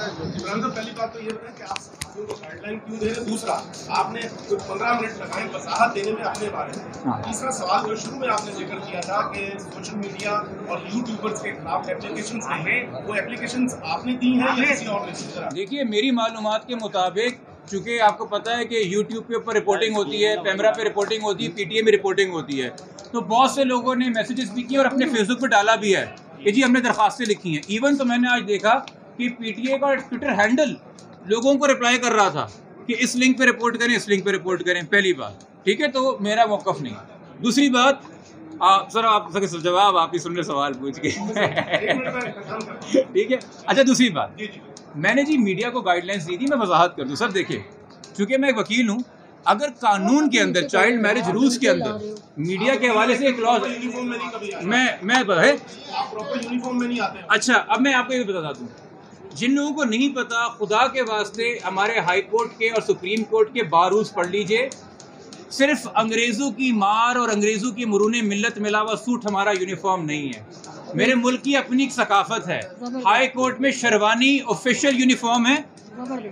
इमरान साहब, पहली बात तो ये बताएं कि आप साथियों को गाइडलाइन क्यों दे रहे हैं। दूसरा, आपने कुछ 15 मिनट लगाए वजाहत देने में अपने बारे में। तीसरा सवाल जो शुरू में आपने जिक्र किया था कि सोशल मीडिया और यूट्यूबर्स के खिलाफ एप्लीकेशंस हैं, वो एप्लीकेशंस आपने दी हैं या किसी और ने? देखिए, मेरी मालूमात के मुताबिक, चूँकि आपको पता है कि यूट्यूब के ऊपर रिपोर्टिंग होती है, पैमरा पे रिपोर्टिंग होती है, पीटीए में रिपोर्टिंग होती है, तो बहुत से लोगों ने मैसेजेस भी किए और अपने फेसबुक पर डाला भी है कि जी हमने दरख्वास्तें लिखी हैं। इवन तो मैंने आज देखा कि पीटीए का ट्विटर हैंडल लोगों को रिप्लाई कर रहा था कि इस लिंक पे रिपोर्ट करें, इस लिंक पे रिपोर्ट करें। पहली बात, ठीक है, तो मेरा मौक़िफ़ नहीं। दूसरी बात, सर आप सके जवाब आप ही सुन रहे सवाल पूछ के ठीक है। अच्छा, दूसरी बात, मैंने जी मीडिया को गाइडलाइंस दी थी, मैं वजाहत कर दूं। सर देखिए, चूँकि मैं एक वकील हूँ, अगर कानून के अंदर चाइल्ड मैरिज रूल्स के अंदर मीडिया के हवाले से एक क्लॉज मैं प्रॉपर यूनिफॉर्म में नहीं आते। अच्छा, अब मैं आपको ये बता दूँ, जिन लोगों को नहीं पता, खुदा के वास्ते हमारे हाई कोर्ट के और सुप्रीम कोर्ट के बार रूल्स पढ़ लीजिए। सिर्फ अंग्रेज़ों की मार और अंग्रेज़ों की मुरूने मिल्लत मिला हुआ सूट हमारा यूनिफॉर्म नहीं है। मेरे मुल्क की अपनी एक सकाफत है। हाई कोर्ट में शेरवानी ऑफिशियल यूनिफॉर्म है,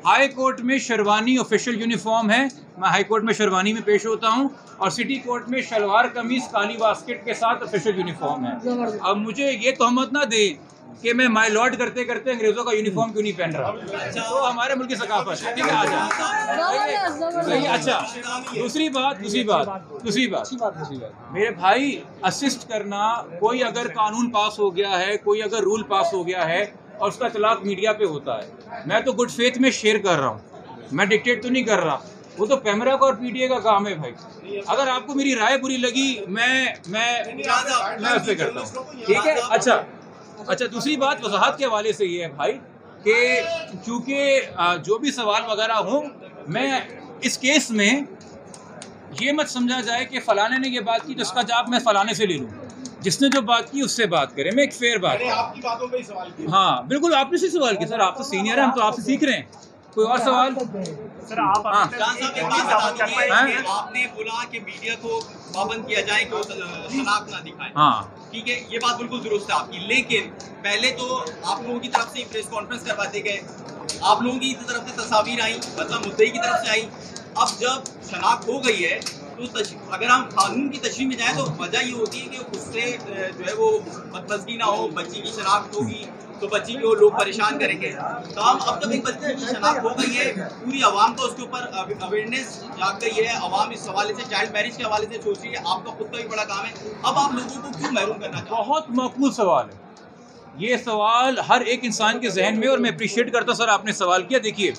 हाई कोर्ट में शेरवानी ऑफिशियल यूनिफॉर्म है। मैं हाई कोर्ट में शेरवानी में पेश होता हूँ और सिटी कोर्ट में शलवार कमीज काली बास्केट के साथ ऑफिशियल यूनिफॉर्म है। अब मुझे ये तहमत ना दे कि मैं माय लॉर्ड करते करते अंग्रेजों का यूनिफॉर्म क्यों नहीं पहन रहा। तो हमारे मुल्क की सकाफत है, ठीक है। अच्छा, दूसरी बात, मेरे भाई, असिस्ट करना, कोई अगर कानून पास हो गया है, कोई अगर रूल पास हो गया है और उसका इतलाक मीडिया पे होता है, मैं तो गुड फेथ में शेयर कर रहा हूँ, मैं डिक्टेट तो नहीं कर रहा। वो तो पैमरा का और पीटीए का काम है भाई। अगर आपको मेरी राय बुरी लगी, मैं उससे करता हूँ, ठीक है। अच्छा, दूसरी बात वजाहत के हवाले से ये है भाई कि चूँकि जो भी सवाल वगैरह हो, मैं इस केस में ये मत समझा जाए कि फ़लाने ने ये बात की तो उसका जवाब मैं फ़लाने से ले लूँ। जिसने जो बात की उससे बात करें, मैं एक फेयर बात। आपकी बातों पे ही सवाल किया। हाँ बिल्कुल, आपने से सवाल किया। सर आप तो सीनियर हैं, हम तो आपसे सीख रहे हैं। कोई और सवाल? सर आप आपने बोला कि मीडिया को पाबंद किया जाए कि वो तलाक ना दिखाए। हाँ ठीक है, ये बात बिल्कुल दुरुस्त है आपकी, लेकिन पहले तो आप लोगों की तरफ से प्रेस कॉन्फ्रेंस करवाते गए, आप लोगों की तरफ से तस्वीर आई, मतलब मुद्दई की तरफ से आई। अब जब शनाख्त हो गई है तो अगर हम कानून की तशरीह में जाए तो वजह ये होती है कि उससे जो है वो बदमज़गी ना हो, बच्ची की शनाख्त होगी तो बच्ची को लोग परेशान करेंगे। तो हम अब जब एक बच्ची की शनाख्त हो गई है, पूरी आवाम को उसके ऊपर अवेयरनेस जाग गई है, आवाम इस हवाले से चाइल्ड मैरिज के हवाले से सोच रही है, आपका खुद का भी बड़ा काम है, अब आप लोगों को क्यों महरूम करना चाहते हैं? बहुत मकबूल सवाल है ये सवाल हर एक इंसान के जहन में, और मैं अप्रिशिएट करता सर आपने सवाल किया। देखिए,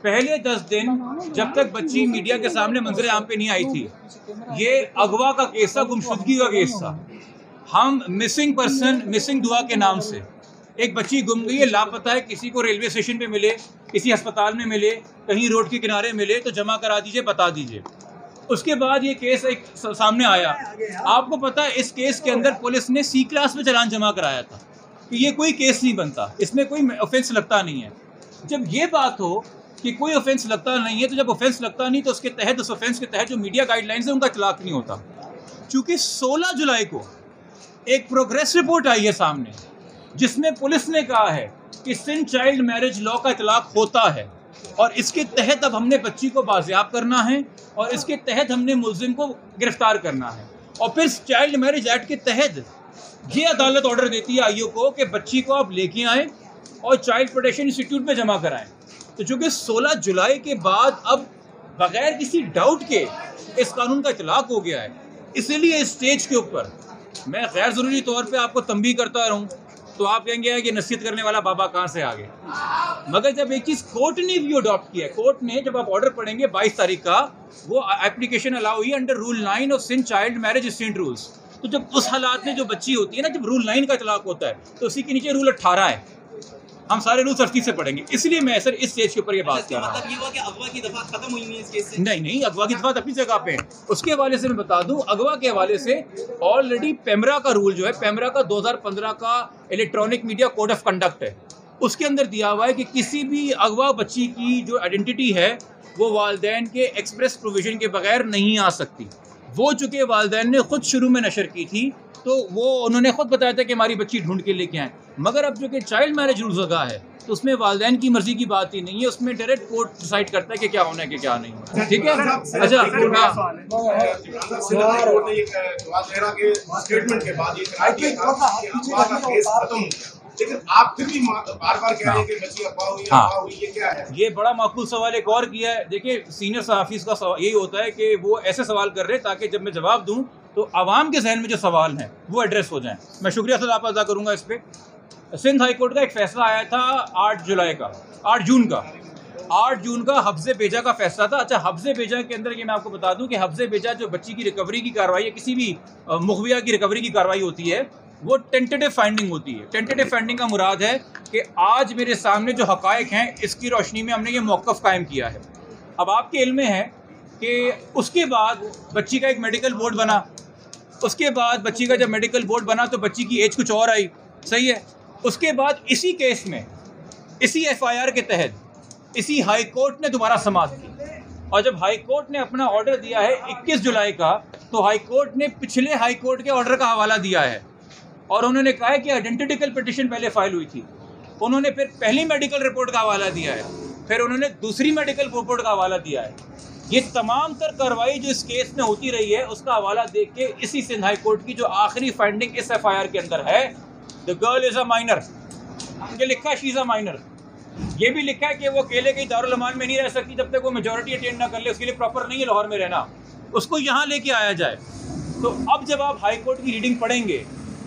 पहले 10 दिन जब तक बच्ची मीडिया के सामने मंजर आम पे नहीं आई थी, ये अगवा का केस था, गुमशुदगी का केस था। हम मिसिंग दुआ के नाम से एक बच्ची गुम गई है, लापता है, किसी को रेलवे स्टेशन पे मिले, किसी अस्पताल में मिले, कहीं रोड के किनारे मिले तो जमा करा दीजिए, बता दीजिए। उसके बाद ये केस एक सामने आया। आपको पता है इस केस के अंदर पुलिस ने C क्लास में चालान जमा कराया था कि ये कोई केस नहीं बनता, इसमें कोई ऑफेंस लगता नहीं है। जब ये बात हो कि कोई ऑफेंस लगता नहीं है, तो जब ऑफेंस लगता नहीं तो उसके तहत, उस ऑफेंस के तहत जो मीडिया गाइडलाइंस है उनका इतलाक नहीं होता। चूँकि 16 जुलाई को एक प्रोग्रेस रिपोर्ट आई है सामने, जिसमें पुलिस ने कहा है कि सिंध चाइल्ड मैरिज लॉ का इतलाक होता है और इसके तहत अब हमने बच्ची को बाजियाब करना है और इसके तहत हमने मुलजिम को गिरफ्तार करना है। और फिर चाइल्ड मैरिज एक्ट के तहत ये अदालत ऑर्डर देती है आईओ को कि बच्ची को आप लेके आएँ और चाइल्ड प्रोटेक्शन इंस्टीट्यूट में जमा कराएं। तो चूँकि 16 जुलाई के बाद अब बगैर किसी डाउट के इस कानून का इतलाक हो गया है, इसीलिए इस स्टेज के ऊपर मैं गैर ज़रूरी तौर पे आपको तंबीह करता रहूं तो आप कहेंगे कि नसीहत करने वाला बाबा कहाँ से आ गए। मगर जब एक चीज़ कोर्ट ने भी अडॉप्ट किया है, कोर्ट ने, जब आप ऑर्डर पढ़ेंगे 22 तारीख का, वो एप्लीकेशन अलाउ हुई under rule 9 of Sindh child marriage institute rules. तो जब उस हालात में जो बच्ची होती है ना, जब रूल 9 का इतलाक होता है तो उसी के नीचे रूल 18 है। हम सारे रूल सख्ती से पढ़ेंगे, इसलिए मैं सर इस स्टेज के ऊपर ये बात कर रहा हूँ। मतलब ये हुआ कि अगवा की दफा खत्म हुई है इस केस से? नहीं, अगवा की दफा अपनी जगह पे है। उसके हवाले से मैं बता दूं, अगवा के हवाले से ऑलरेडी पैमरा का रूल जो है, पैमरा का 2015 का electronic media code of conduct है, उसके अंदर दिया हुआ है कि किसी भी अगवा बच्ची की जो आइडेंटिटी है वो वालिदैन के एक्सप्रेस प्रोविजन के बगैर नहीं आ सकती। वो चूँकि वालिदैन ने ख़ुद शुरू में नशर की थी तो वो उन्होंने ख़ुद बताया था कि हमारी बच्ची ढूंढ के लेके आएँ, मगर अब जो कि चाइल्ड मैरिज रूल्स लगा है तो उसमें वालिदैन की मर्ज़ी की बात ही नहीं है, उसमें डायरेक्ट कोर्ट डिसाइड करता है कि क्या होना है कि क्या नहीं होना। ठीक है, अच्छा स्टेटमेंट के बाद लेकिन आप फिर भी बार बार कह रहे हैं कि बच्ची अफवाह हुई, ये क्या है? ये बड़ा माकूल सवाल एक और किया है। देखिए सीनियर सहाफ़ीज़ का सवाल यही होता है कि वो ऐसे सवाल कर रहे हैं ताकि जब मैं जवाब दूं तो आवाम के जहन में जो सवाल हैं वो एड्रेस हो जाएं। मैं शुक्रिया सर आप अदा करूँगा इस पर। सिंध हाई कोर्ट का एक फ़ैसला आया था 8 जून का हफ्ज़े बेजा का फैसला था। अच्छा, हफ्ज़े बेजा के अंदर ये मैं आपको बता दूं कि हफ्ज़े बेजा जो बच्ची की रिकवरी की कार्रवाई है, किसी भी मुखबिया की रिकवरी की कार्रवाई होती है, वो टेंटेटिव फाइंडिंग होती है। टेंटेटिव फाइंडिंग का मुराद है कि आज मेरे सामने जो हक़ाइक़ हैं इसकी रोशनी में हमने ये मौक़िफ़ कायम किया है। अब आपके इल्म में है कि उसके बाद बच्ची का एक मेडिकल बोर्ड बना, उसके बाद बच्ची का जब मेडिकल बोर्ड बना तो बच्ची की एज कुछ और आई, सही है। उसके बाद इसी केस में, इसी FIR के तहत इसी हाई कोर्ट ने दोबारा समाअत की, और जब हाई कोर्ट ने अपना ऑर्डर दिया है 21 जुलाई का, तो हाई कोर्ट ने पिछले हाई कोर्ट के ऑर्डर का हवाला दिया है और उन्होंने कहा है कि आइडेंटिकल पिटिशन पहले फाइल हुई थी, उन्होंने फिर पहली मेडिकल रिपोर्ट का हवाला दिया है, फिर उन्होंने दूसरी मेडिकल रिपोर्ट का हवाला दिया है। ये तमाम तर कार्रवाई जो इस केस में होती रही है उसका हवाला देख के इसी सिंध हाई कोर्ट की जो आखिरी फाइंडिंग इस FIR के अंदर है, the girl is a minor, ये लिखा है शी इज़ अ माइनर। ये भी लिखा है कि वो अकेले कहीं दारुल अमान में नहीं रह सकती जब तक वो मेजॉरिटी अटेंड ना कर ले, उसके लिए प्रॉपर नहीं है लाहौर में रहना, उसको यहाँ लेके आया जाए। तो अब जब आप हाई कोर्ट की रीडिंग पढ़ेंगे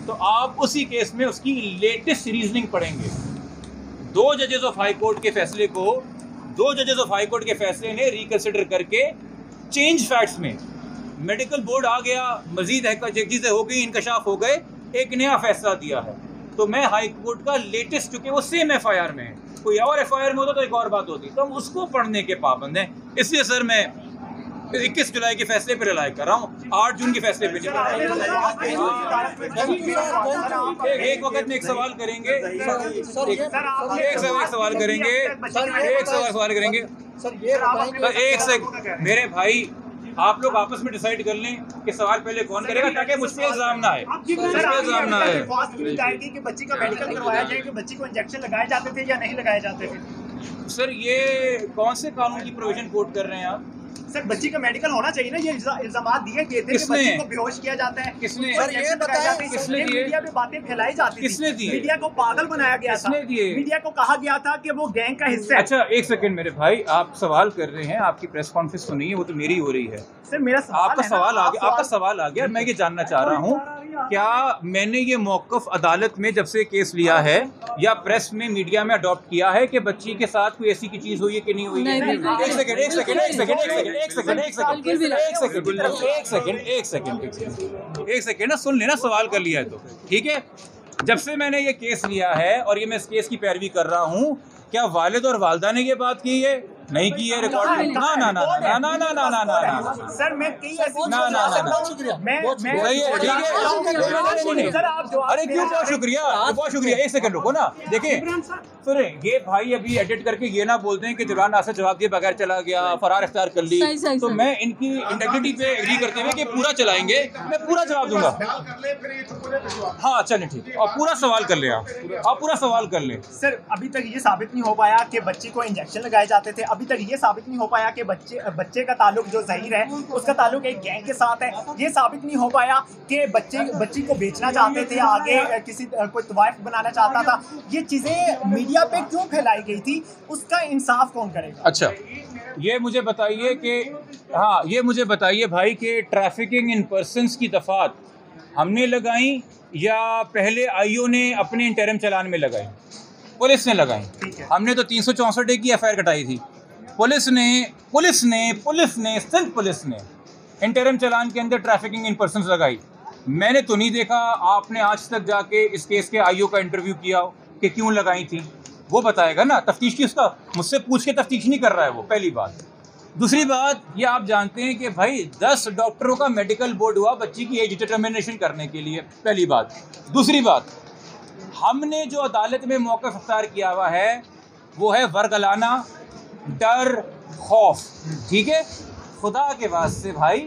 तो आप उसी केस में उसकी लेटेस्ट रीजनिंग पढ़ेंगे। दो जजेस ऑफ हाई कोर्ट के फैसले ने रिकन्सिडर करके चेंज फैक्ट्स में मेडिकल बोर्ड आ गया, मजीद चीज़ें हो गई, इंकशाफ हो गए, एक नया फैसला दिया है। तो मैं हाई कोर्ट का लेटेस्ट, चूँकि वो सेम FIR में है, कोई और FIR में होता तो एक और बात होती, तो हम उसको पढ़ने के पाबंद हैं। इसलिए सर मैं 21 जुलाई के फैसले पर रिलाय कर रहा हूँ, 8 जून के फैसले पे एक वक्त में एक सवाल करेंगे, एक सेकंड मेरे भाई, आप लोग आपस में डिसाइड कर लें कि सवाल पहले कौन करेगा ताकि मुझ पे इल्जाम ना आए। कि बच्ची का मेडिकल करवाया जाए कि बच्ची को इंजेक्शन लगाए जाते थे या नहीं लगाए जाते थे। सर ये कौन से कानून की प्रोविजन कोट कर रहे हैं आप? सर बच्ची का मेडिकल होना चाहिए ना, ये इल्जामात दिए गए थे कि बच्ची को बेहोश किया जाता है। किसने? सर ये बताएं, किसने दिए? मीडिया में बातें फैलाई जाती थी, किसने दिए? मीडिया को पागल बनाया गया था, मीडिया को कहा गया था कि वो गैंग का हिस्सा है। अच्छा एक सेकंड मेरे भाई, आप सवाल कर रहे हैं, आपकी प्रेस कॉन्फ्रेंस तो नहीं है, वो तो मेरी हो रही है। सर मेरा आपका सवाल आ गया, मैं ये जानना चाह रहा हूँ क्या मैंने ये मौक़िफ़ अदालत में जब से केस लिया है या प्रेस में मीडिया में अडॉप्ट किया है कि बच्ची के साथ कोई ऐसी की चीज़ हुई है कि नहीं हुई है? एक सेकेंड ना, सुन लेना, सवाल कर लिया है तो ठीक है। जब से मैंने ये केस लिया है और ये मैं इस केस की पैरवी कर रहा हूँ, क्या वालिद और वालदा ने ये बात की है? नहीं की है रिकॉर्ड में? ना ना ना ना ना ना ना ना ना सर मैं कई ऐसी ना ना ना ना मैं सही है, ठीक है। सर आप जो अरे क्यों, बहुत शुक्रिया, एक सेकंड रुको ना। देखें सुने, ये भाई अभी एडिट करके ये ना बोलते हैं कि जवान नासिर जवाब दिए बगैर चला गया, फरार इख्तियार कर ली, तो मैं इनकी इंटेग्रिटी पे एग्री करते हुए कि पूरा चलाएंगे, मैं पूरा जवाब दूंगा। हाँ चलें ठीक है, और पूरा सवाल कर लें, आप पूरा सवाल कर लें। सर अभी तक ये साबित नहीं हो पाया कि बच्ची को इंजेक्शन लगाए जाते थे, अभी तक ये साबित नहीं हो पाया कि बच्चे का ताल्लुक जो ज़हीर है उसका ताल्लुक एक गैंग के साथ है, ये साबित नहीं हो पाया कि बच्ची को बेचना चाहते थे, आगे किसी कोई तवाइफ बनाना चाहता था। ये चीज़ें मीडिया पे क्यों फैलाई गई थी, उसका इंसाफ कौन करेगा? अच्छा ये मुझे बताइए कि हाँ, ये मुझे बताइए भाई कि ट्रैफिकिंग इन पर्सन्स की दफात हमने लगाई या पहले आईओ ने अपने इंटरम चलान में लगाई? पुलिस ने लगाई। हमने तो 364 डे की FIR कटाई थी। पुलिस ने सिर्फ पुलिस ने इंटरम चलान के अंदर ट्रैफिकिंग इन पर्सन्स लगाई। मैंने तो नहीं देखा आपने आज तक जाके इस केस के आईओ का इंटरव्यू किया हो कि क्यों लगाई थी, वो बताएगा ना। तफ्तीश की उसका मुझसे पूछ के तफ्तीश नहीं कर रहा है वो, पहली बात। दूसरी बात, ये आप जानते हैं कि भाई 10 डॉक्टरों का मेडिकल बोर्ड हुआ बच्ची की एज डिटर्मिनेशन करने के लिए, पहली बात। दूसरी बात, हमने जो अदालत में मौक़िफ़ इख्तियार किया हुआ है वो है वरगलाना, डर, खौफ, ठीक है। खुदा के वास्ते भाई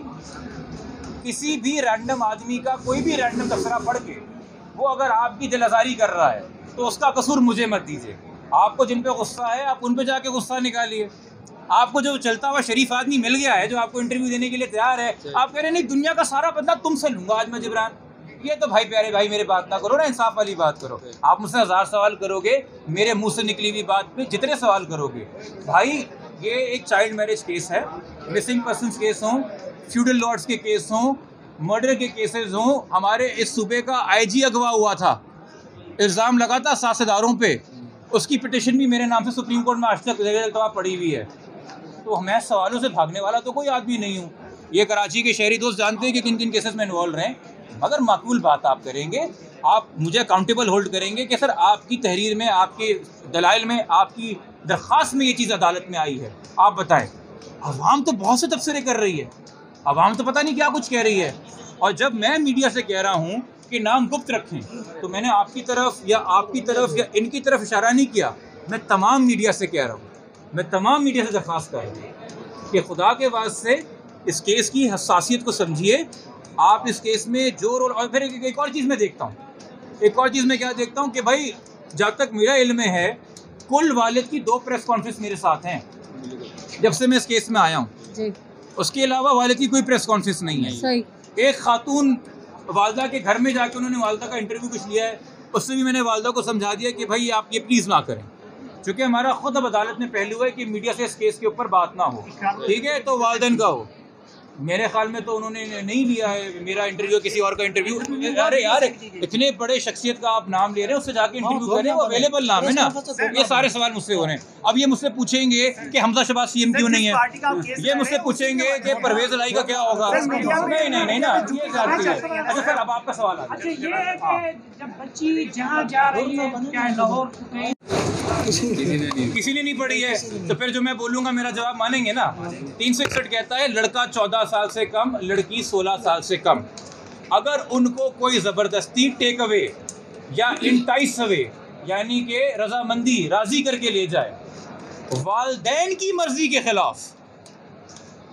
किसी भी रैंडम आदमी का कोई भी रैंडम तबसरा पढ़ के वो अगर आपकी दिल आज़ारी कर रहा है तो उसका कसूर मुझे मत दीजिए। आपको जिन पे गुस्सा है आप उन पे जाके गुस्सा निकालिए। आपको जो चलता हुआ शरीफ आदमी मिल गया है जो आपको इंटरव्यू देने के लिए तैयार है, आप कह रहे हैं नहीं दुनिया का सारा बदला तुमसे लूंगा आज मैं जिब्रान, ये तो भाई प्यारे भाई मेरे बात ना करो ना, इंसाफ वाली बात करो। आप मुझसे 1000 सवाल करोगे, मेरे मुंह से निकली हुई बात पे जितने सवाल करोगे, भाई ये एक चाइल्ड मैरिज केस है, मिसिंग पर्सन्स केस हों, फ्यूडल लॉर्ड्स के केस हों, मर्डर के केसेस हों, हमारे इस सूबे का IG अगवा हुआ था, इल्ज़ाम लगा था सासेदारों पे, उसकी पिटिशन भी मेरे नाम से सुप्रीम कोर्ट में आज तक पड़ी हुई है। तो मैं सवालों से भागने वाला तो कोई आदमी नहीं हूँ। ये कराची के शहरी दोस्त जानते हैं कि किन किन केसेस में इन्वॉल्व रहे। अगर माकूल बात आप करेंगे, आप मुझे अकाउंटेबल होल्ड करेंगे कि सर आपकी तहरीर में, आपके दलाइल में, आपकी दरख्वास्त में ये चीज़ अदालत में आई है, आप बताएं। अवाम तो बहुत से तबसरे कर रही है, अवाम तो पता नहीं क्या कुछ कह रही है। और जब मैं मीडिया से कह रहा हूँ कि नाम गुप्त रखें, तो मैंने आपकी तरफ या इनकी तरफ इशारा नहीं किया। मैं तमाम मीडिया से कह रहा हूँ, मैं तमाम मीडिया से दरख्वास्त कर रहा हूँ कि खुदा के वास्ते इस केस की हसासियत को समझिए। आप इस केस में जो रोल, और फिर एक और चीज़ मैं देखता हूँ, एक और चीज़ मैं क्या देखता हूँ कि भाई जब तक मेरा इल्म है कुल वालिद की 2 प्रेस कॉन्फ्रेंस मेरे साथ हैं जब से मैं इस केस में आया हूँ। उसके अलावा वालिद की कोई प्रेस कॉन्फ्रेंस नहीं है। एक खातून वालदा के घर में जाके उन्होंने वालदा का इंटरव्यू कुछ लिया है, उससे भी मैंने वालदा को समझा दिया कि भाई आप ये प्लीज़ ना करें, क्योंकि हमारा खुद अब अदालत में पहलू है कि मीडिया से इस केस के ऊपर बात ना हो, ठीक है। तो वालदैन का हो, मेरे ख्याल में तो उन्होंने नहीं लिया है मेरा इंटरव्यू, किसी और का इंटरव्यू। अरे यार इतने बड़े शख्सियत का आप नाम ले रहे हैं, उससे जाके इंटरव्यू करें, वो अवेलेबल नाम है ना। ये सारे सवाल मुझसे हो रहे हैं। अब ये मुझसे पूछेंगे कि हमजा शहबाज CM क्यों नहीं है, ये मुझसे पूछेंगे कि परवेज इलाही का क्या होगा। नहीं नहीं नहीं ना, ये जाती है। अच्छा सर, अब आपका सवाल आ अच्छा, ये है कि जब बच्ची जहाँ जा रही है, चाहे लाहौर किसी ने नहीं पढ़ी है, तो फिर जो मैं बोलूँगा मेरा जवाब मानेंगे ना। 361 कहता है लड़का 14 साल से कम, लड़की 16 साल से कम। अगर उनको कोई ज़बरदस्ती टेक अवे या इंटाइस अवे, यानी कि रजामंदी राज़ी करके ले जाए वालदैन की मर्जी के खिलाफ,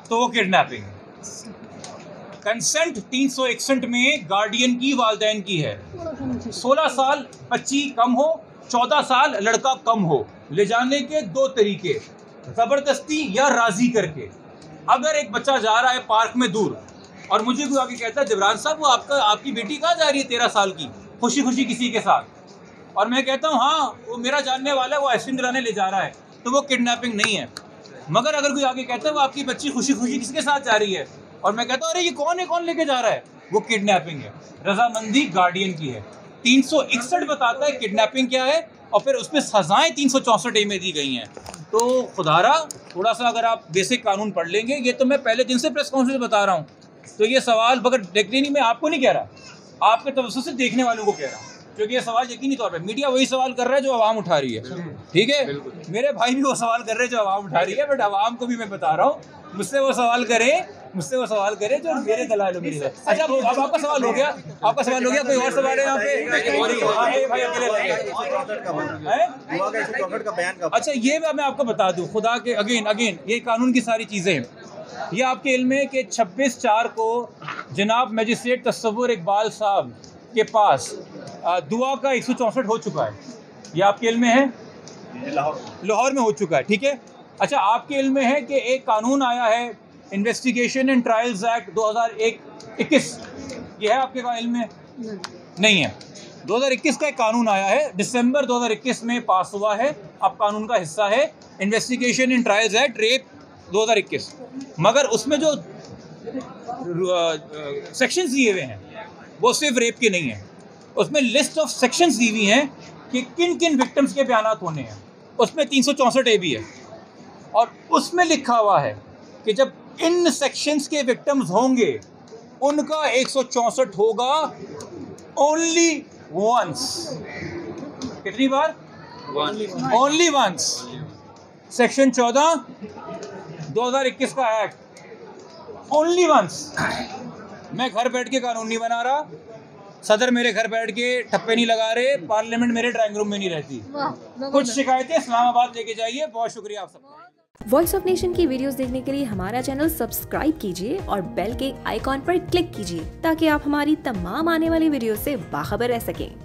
तो वो किडनैपिंग है। कंसेंट 361 में गार्डियन की, वालदैन की है। 16 साल बच्ची कम हो, 14 साल लड़का कम हो, ले जाने के 2 तरीके, ज़बरदस्ती या राज़ी करके। अगर एक बच्चा जा रहा है पार्क में दूर और मुझे कोई आके कहता है जिब्रान साहब वो आपकी बेटी कहाँ जा रही है 13 साल की, खुशी खुशी किसी के साथ, और मैं कहता हूँ हाँ वो मेरा जानने वाला है, वो आइसक्रीम दिलाने ले जा रहा है, तो वो किडनैपिंग नहीं है। मगर अगर कोई आके कहता है वो आपकी बच्ची खुशी खुशी किसके साथ जा रही है, और मैं कहता हूँ अरे ये कौन है, कौन लेके जा रहा है, वो किडनैपिंग है। रजामंदी गार्डियन की है। 361 बताता है किडनैपिंग क्या है, और फिर उसमें सजाएं 364A में दी गई हैं। तो खुदारा थोड़ा सा अगर आप बेसिक कानून पढ़ लेंगे, ये तो मैं पहले दिन से प्रेस कॉन्फ्रेंस बता रहा हूँ, तो ये सवाल बगैर देखने नहीं, मैं आपको नहीं कह रहा, आपके तवज्जुह से देखने वालों को कह रहा हूँ, क्योंकि ये सवाल यकीनी तौर पे मीडिया वही सवाल कर रहा है जो आवाम उठा रही है, ठीक है। मेरे भाई भी वो सवाल कर रहे हैं जो आवाम उठा रही है, बट आवाम को भी मैं बता रहा हूँ मुझसे वो सवाल करें जो मेरे दलाल मेरी है। अच्छा अब आपका सवाल हो गया, कोई और सवाल है यहाँ पे? अच्छा ये मैं आपको बता दूँ, खुदा के अगेन ये कानून की सारी चीज़ें, ये आपके इल्म है कि 26/4 को जनाब मजिस्ट्रेट तस्वुर इकबाल साहब के पास दुआ का 164 हो चुका है, ये आपके इल्म में है, लाहौर में हो चुका है, ठीक है। अच्छा आपके इल्म में है कि एक कानून आया है इन्वेस्टिगेशन एंड ट्रायल्स एक्ट 2021, ये है आपके इल्म में? नहीं है। 2021 का एक कानून आया है, दिसंबर 2021 में पास हुआ है, अब कानून का हिस्सा है investigation and trials act rape 2021। मगर उसमें जो सेक्शंस दिए हुए हैं वो सिर्फ रेप के नहीं हैं, उसमें लिस्ट ऑफ सेक्शंस दी हुई हैं कि किन किन विक्टिम्स के बयानात होने हैं, उसमें 364A भी है, और उसमें लिखा हुआ है कि जब इन सेक्शंस के विक्टिम्स होंगे उनका 164 होगा ओनली वंस। कितनी बार? Only once. सेक्शन 14 2021 का एक्ट, ओनली वंस। मैं घर बैठ के कानून नहीं बना रहा, सदर मेरे घर बैठ के ठप्पे नहीं लगा रहे, पार्लियामेंट मेरे ड्राइंग रूम में नहीं रहती। कुछ शिकायतें इस्लामाबाद लेके जाइए। बहुत शुक्रिया आप सबका। वॉइस ऑफ नेशन की वीडियोस देखने के लिए हमारा चैनल सब्सक्राइब कीजिए और बेल के आइकॉन पर क्लिक कीजिए ताकि आप हमारी तमाम आने वाली वीडियो से बाखबर रह सकें।